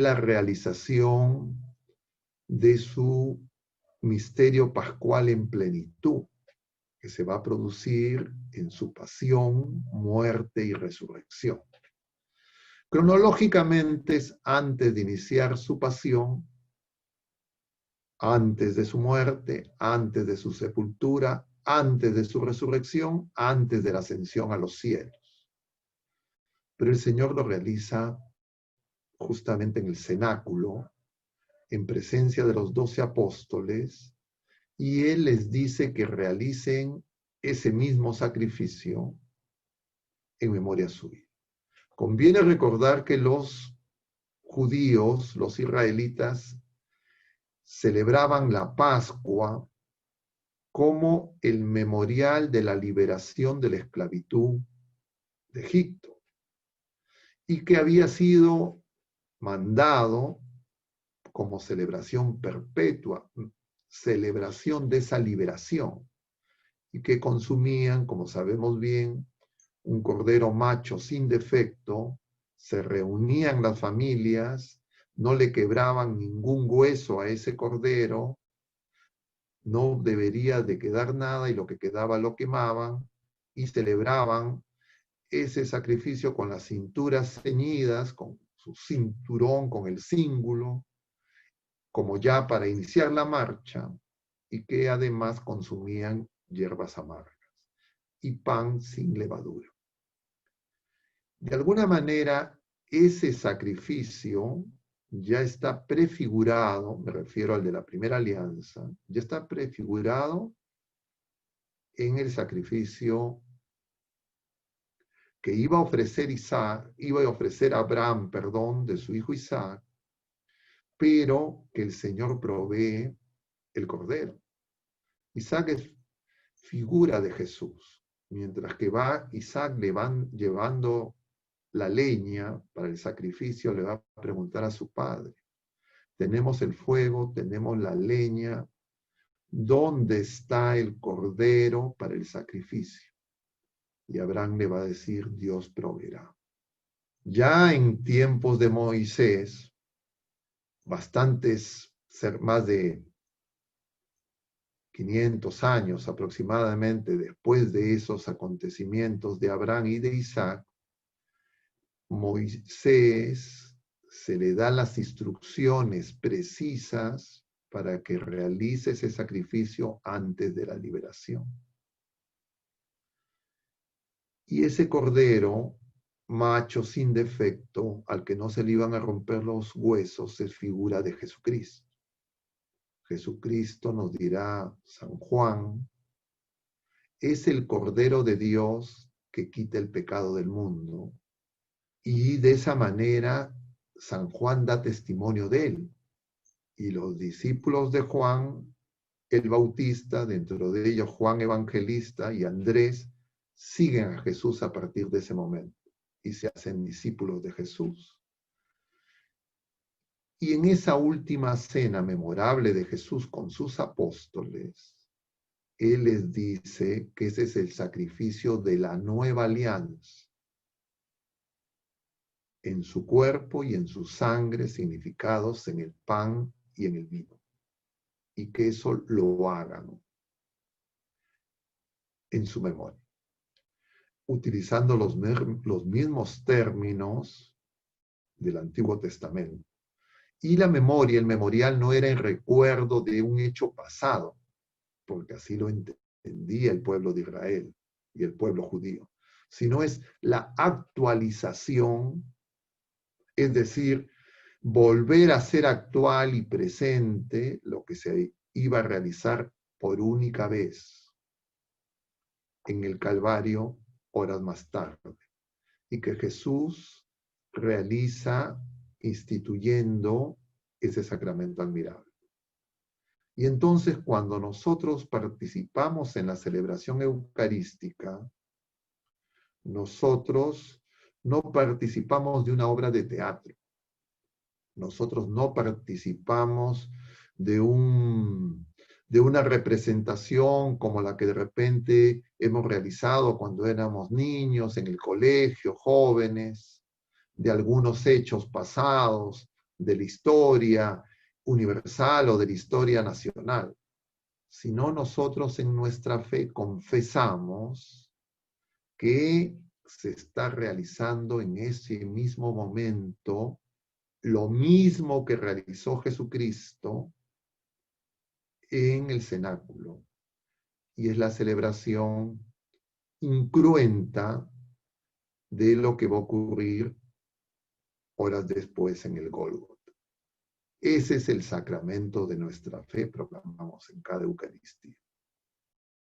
la realización de su misterio pascual en plenitud, que se va a producir en su pasión, muerte y resurrección. Cronológicamente es antes de iniciar su pasión, antes de su muerte, antes de su sepultura, antes de su resurrección, antes de la ascensión a los cielos. Pero el Señor lo realiza justamente en el cenáculo, en presencia de los 12 apóstoles, y Él les dice que realicen ese mismo sacrificio en memoria suya. Conviene recordar que los judíos, los israelitas, celebraban la Pascua como el memorial de la liberación de la esclavitud de Egipto, y que había sido mandado como celebración perpetua, celebración de esa liberación, y que consumían, como sabemos bien, un cordero macho sin defecto, se reunían las familias, no le quebraban ningún hueso a ese cordero, no debería de quedar nada y lo que quedaba lo quemaban y celebraban ese sacrificio con las cinturas ceñidas, con su cinturón, con el cíngulo, como ya para iniciar la marcha, y que además consumían hierbas amargas y pan sin levadura. De alguna manera, ese sacrificio ya está prefigurado, me refiero al de la primera alianza, ya está prefigurado en el sacrificio que iba a ofrecer Abraham, de su hijo Isaac, pero que el Señor provee el cordero. Isaac es figura de Jesús, mientras que va Isaac le van llevando la leña para el sacrificio, le va a preguntar a su padre: tenemos el fuego, tenemos la leña, ¿dónde está el cordero para el sacrificio? Y Abraham le va a decir: Dios proveerá. Ya en tiempos de Moisés, más de 500 años aproximadamente después de esos acontecimientos de Abraham y de Isaac, Moisés se le da las instrucciones precisas para que realice ese sacrificio antes de la liberación. Y ese cordero, macho sin defecto, al que no se le iban a romper los huesos, es figura de Jesucristo. Jesucristo, nos dirá San Juan, es el Cordero de Dios que quita el pecado del mundo. Y de esa manera San Juan da testimonio de él. Y los discípulos de Juan el Bautista, dentro de ellos Juan Evangelista y Andrés, siguen a Jesús a partir de ese momento y se hacen discípulos de Jesús. Y en esa última cena memorable de Jesús con sus apóstoles, Él les dice que ese es el sacrificio de la nueva alianza, en su cuerpo y en su sangre, significados en el pan y en el vino, y que eso lo hagan en su memoria, utilizando los mismos términos del Antiguo Testamento. Y la memoria, el memorial, no era en recuerdo de un hecho pasado, porque así lo entendía el pueblo de Israel y el pueblo judío, sino es la actualización, es decir, volver a ser actual y presente lo que se iba a realizar por única vez en el Calvario horas más tarde, y que Jesús realiza instituyendo ese sacramento admirable. Y entonces, cuando nosotros participamos en la celebración eucarística, nosotros no participamos de una obra de teatro. Nosotros no participamos de una representación como la que de repente hemos realizado cuando éramos niños, en el colegio, jóvenes, de algunos hechos pasados, de la historia universal o de la historia nacional, sino nosotros en nuestra fe confesamos que se está realizando en ese mismo momento lo mismo que realizó Jesucristo en el cenáculo, y es la celebración incruenta de lo que va a ocurrir horas después en el Gólgota. Ese es el sacramento de nuestra fe, proclamamos en cada Eucaristía.